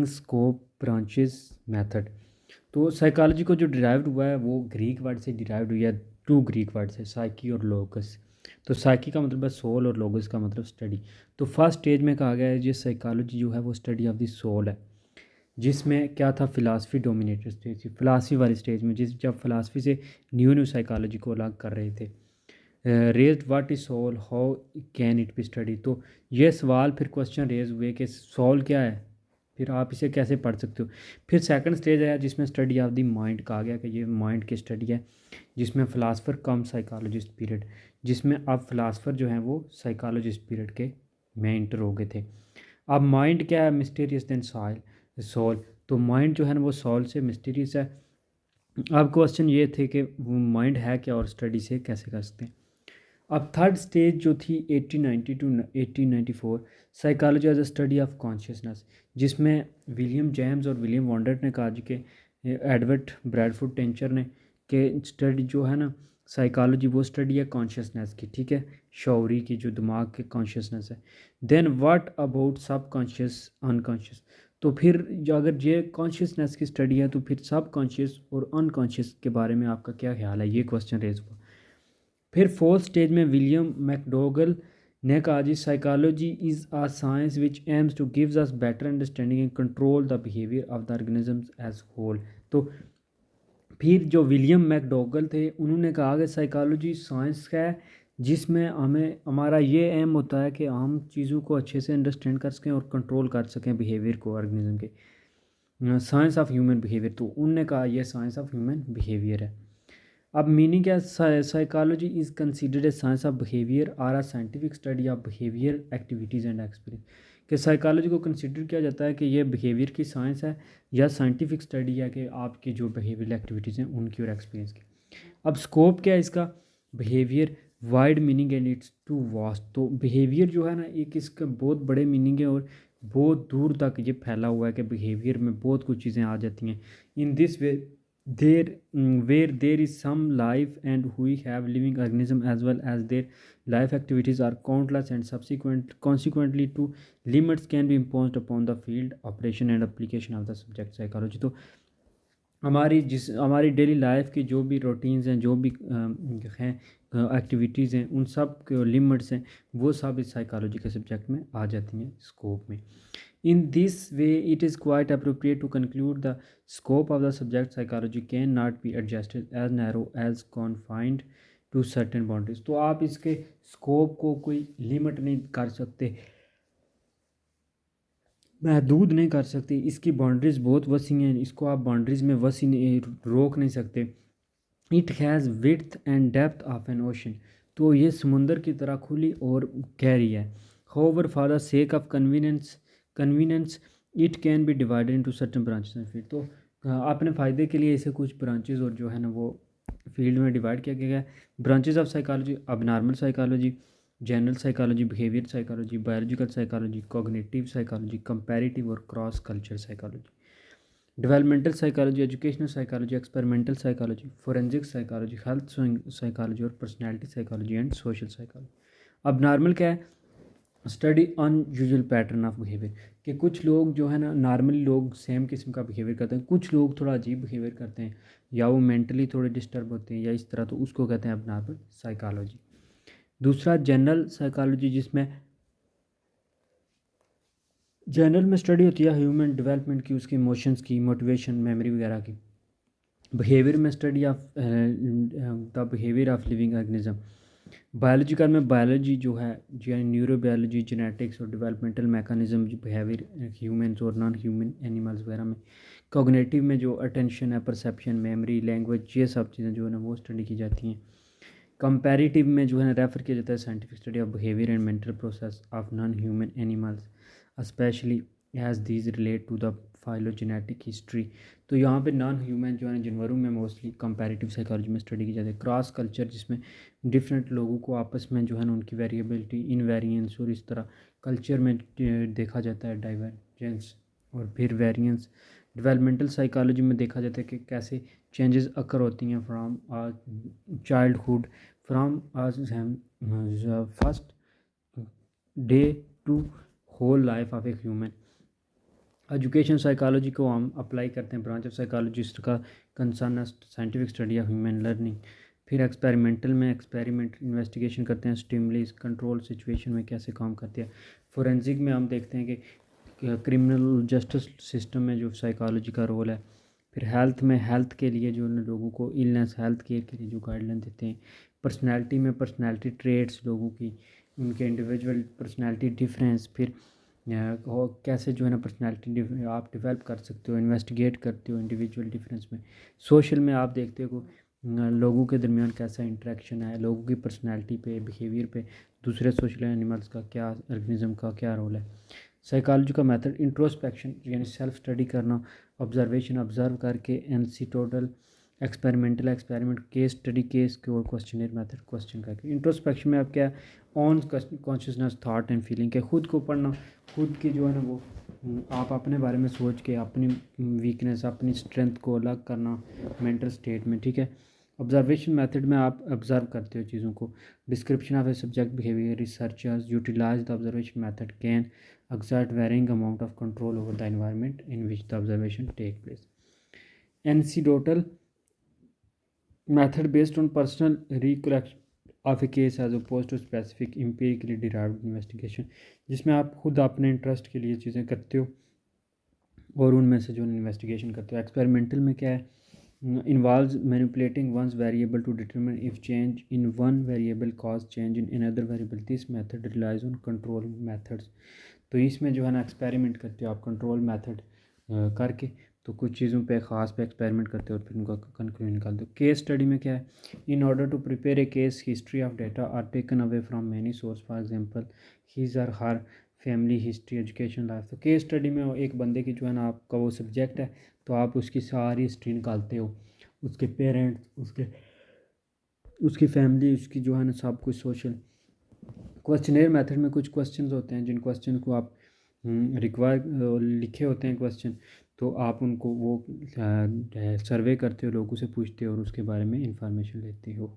Meaning, scope, branches, method. तो psychology को जो डिराइव्ड हुआ है वो ग्रीक वर्ड से डिराइव्ड हुआ है, टू ग्रीक वर्ड से, साइकी और लोगस। तो साइकी का मतलब है सोल और लोगस का मतलब स्टडी। तो फर्स्ट स्टेज में कहा गया है ये साइकोलॉजी जो है वो स्टडी ऑफ द सोल है, जिसमें क्या था, फ़िलासफ़ी डोमिनेटेड स्टेज थी, फ़िलासफ़ी वाली स्टेज में, जिस जब फ़िलासफ़ी से न्यू न्यू साइकोलॉजी को अलग कर रहे थे। Raised what is soul, how can it be study. तो ये सवाल फिर क्वेश्चन रेज हुए कि सोल क्या है, फिर आप इसे कैसे पढ़ सकते हो। फिर सेकंड स्टेज आया जिसमें स्टडी ऑफ द माइंड कहा गया कि ये माइंड की स्टडी है, जिसमें फ़िलासफ़र कम साइकोलॉजिस्ट पीरियड, जिसमें अब फ़िलासफ़र जो हैं वो साइकोलॉजिस्ट पीरियड के में इंटर हो गए थे। अब माइंड क्या है, मिस्टीरियस देन सोल। तो माइंड जो है ना वो सोल से मिस्टीरियस है। अब क्वेश्चन ये थे कि वो माइंड है क्या और स्टडी से कैसे कर सकते हैं। अब थर्ड स्टेज जो थी 1890 to 1894, psychology as a study of consciousness, जिसमें विलियम जेम्स और विलियम वॉन्डर्ट ने कहा जी कि एडवर्ड ब्रैडफोर्ड टेंचर ने कि स्टडी जो है ना साइकोलॉजी वो स्टडी है कॉन्शियसनेस की, ठीक है, शौरी की, जो दिमाग के कॉन्शियसनेस है। देन व्हाट अबाउट सब कॉन्शियस, अनकॉन्शियस। तो फिर जो अगर ये कॉन्शियसनेस की स्टडी है तो फिर सब कॉन्शियस और अनकॉन्शियस के बारे में आपका क्या ख्याल है, ये क्वेश्चन रेज हुआ। फिर फोर्थ स्टेज में विलियम मैकडोगल ने कहा जी psychology is a science which aims to gives us better understanding and control the behaviour of the organisms as whole. तो फिर जो विलियम मैकडोगल थे उन्होंने कहा कि साइकोलॉजी साइंस है जिसमें हमें हमारा ये एम होता है कि हम चीज़ों को अच्छे से अंडरस्टैंड कर सकें और कंट्रोल कर सकें बिहेवियर को ऑर्गेनिज्म के। साइंस ऑफ ह्यूमन बिहेवियर, तो उनने कहा यह साइंस ऑफ ह्यूमन बिहेवियर है। अब मीनिंग क्या है, psychology is considered a science of behaviour or a scientific study of behaviour activities and experience. कि साइकोलॉजी को कंसिडर किया जाता है कि ये बिहेवियर की साइंस है या साइंटिफिक स्टडी है कि आपकी जो बिहेवियर एक्टिविटीज़ हैं उनकी और एक्सपीरियंस की। अब स्कोप क्या है इसका, behaviour wide meaning and it's too vast. तो बिहेवियर जो है ना एक इसका बहुत बड़े मीनिंग है और बहुत दूर तक ये फैला हुआ है कि बिहेवियर में बहुत कुछ चीज़ें आ जाती हैं। In this way there where there is some life and we have living organism as well as their life activities are countless and consequently to limits can be imposed upon the field operation and application of the subject psychology। तो हमारी daily life की जो भी routines हैं, जो भी हैं activities हैं, उन सब के लिमिट्स हैं, वो सब इस साइकोलॉजी के सब्जेक्ट में आ जाती हैं, स्कोप में। In this way, it is quite appropriate to conclude the scope of the subject psychology cannot be adjusted as narrow as confined to certain boundaries। तो आप इसके स्कोप को कोई लिमिट नहीं कर सकते, महदूद नहीं कर सकते, इसकी बाउंड्रीज बहुत वसी हैं, इसको आप बाउंड्रीज में वसी रोक नहीं सकते। It has width and depth of an ocean. तो ये समुंदर की तरह खुली और गहरी है। However for the sake of convenience it can be divided into certain branches and field. तो अपने फ़ायदे के लिए इसे कुछ ब्रांचेस और जो है ना वो फील्ड में डिवाइड किया गया है। ब्रांचेस ऑफ साइकोलॉजी, अब normal psychology, general psychology, behaviour psychology, biological psychology, cognitive psychology, comparative और cross culture psychology, developmental psychology, educational psychology, experimental psychology, forensic psychology, health psychology और personality psychology and social psychology. अब normal क्या है, study unusual pattern of behaviour, कि कुछ लोग जो है ना नॉर्मली लोग सेम किस्म का बिहेवियर करते हैं, कुछ लोग थोड़ा अजीब बिहेवियर करते हैं या वो मेंटली थोड़े डिस्टर्ब होते हैं या इस तरह, तो उसको कहते हैं अब नॉर्मल साइकोलॉजी। दूसरा जनरल साइकोलॉजी, जिसमें जनरल में स्टडी होती है ह्यूमन डेवलपमेंट की, उसके इमोशंस की, मोटिवेशन, मेमोरी वगैरह की। बिहेवियर में study of the behaviour of living organism. Biological में बायोलॉजी जो है यानी न्यूरोबायोलॉजी, जेनेटिक्स और डेवलपमेंटल मैकेनिज्म, बिहेवियर ह्यूमंस और नॉन ह्यूमन एनिमल्स वगैरह में। कॉग्निटिव में जो अटेंशन है, परसेप्शन, मेमोरी, लैंग्वेज, ये सब चीज़ें जो है ना वो स्टडी की जाती हैं। कंपैरेटिव में जो है ना रेफ़र किया जाता है scientific study of behaviour and mental process of non human animals specially as these relate to the phylogenetic history. तो यहाँ पे नॉन ह्यूमन जो है जानवरों में मोस्टली कंपैरेटिव साइकोलॉजी में स्टडी की जाती है। क्रॉस कल्चर, जिसमें डिफरेंट लोगों को आपस में जो है ना उनकी वेरिएबिलिटी, इनवेरिएंस और इस तरह कल्चर में देखा जाता है डाइवर्जेंस और फिर वेरिएंस। डेवलपमेंटल साइकोलॉजी में देखा जाता है कि कैसे चेंजेस अकर होती हैं from childhood, from first day to whole life of a human. Education psychology को हम अप्लाई करते हैं, ब्रांच ऑफ साइकोलॉजिस्ट का concern scientific study of human learning. फिर एक्सपेरिमेंटल में एक्सपेरिमेंट इन्वेस्टिगेशन करते हैं, स्टिमुलस कंट्रोल सिचुएशन में कैसे काम करती है। फोरेंसिक में हम देखते हैं कि क्रिमिनल जस्टिस सिस्टम में जो साइकोलॉजी का रोल है। फिर हेल्थ में हेल्थ के लिए जो लोगों को इलनेस हेल्थ केयर के लिए जो गाइडलाइन देते हैं। पर्सनैलिटी में पर्सनैलिटी ट्रेड्स लोगों की, उनके इंडिविजुअल पर्सनैलिटी डिफरेंस। फिर और कैसे जो है ना पर्सनैलिटी आप डेवलप कर सकते हो, इन्वेस्टिगेट करते हो इंडिविजुअल डिफरेंस में। सोशल में आप देखते हो लोगों के दरमियान कैसा इंटरेक्शन है, लोगों की पर्सनैलिटी पे, बिहेवियर पे दूसरे सोशल एनिमल्स का क्या, ऑर्गेनिज्म का क्या रोल है। साइकोलॉजी का मेथड इंट्रोस्पेक्शन यानी सेल्फ स्टडी करना, ऑब्जर्वेशन ऑब्जर्व करके, एनसीटोटल experimental experiment, case study case के और क्वेश्चनर मेथड क्वेश्चन करके। इंट्रोस्पेक्शन में आप क्या on consciousness thought and feeling के खुद को पढ़ना, खुद की जो है ना वो आप अपने बारे में सोच के अपनी वीकनेस अपनी स्ट्रेंथ को अलग करना मेंटल स्टेट में, ठीक है। ऑब्जर्वेशन मेथड में आप ऑब्जर्व करते हो चीज़ों को। Description of a subject behaviour, researchers utilize the observation method can exert varying amount of control over the environment in which the observation take place. Anecdotal method based on personal recollection of a case as opposed to specific empirically derived investigation, जिसमें आप खुद अपने interest के लिए चीज़ें करते हो और उनमें से जो इन्वेस्टिगेशन करते हो। एक्सपेरिमेंटल में क्या है, involves manipulating one's variable to determine if change in one variable cause change in another variable. This method relies on control methods. तो इसमें जो है ना एक्सपेरिमेंट करते हो आप कंट्रोल मेथड करके, तो कुछ चीज़ों पे ख़ास पे एक्सपेरिमेंट करते हो और फिर उनका कंक्लूजन निकालते हो। केस स्टडी में क्या है, in order to prepare a case history of data are taken away from many source, for example his or her family history education life. तो केस स्टडी में एक बंदे की जो है ना आपका वो सब्जेक्ट है, तो आप उसकी सारी हिस्ट्री निकालते हो, उसके पेरेंट्स, उसकी फैमिली, उसकी जो है ना सब कुछ सोशल। क्वेश्चनेयर मेथड में कुछ क्वेश्चंस होते हैं जिन क्वेश्चन को आप रिक्वायर लिखे होते हैं क्वेश्चन, तो आप उनको वो सर्वे करते हो, लोगों से पूछते हो और उसके बारे में इंफॉर्मेशन लेते हो।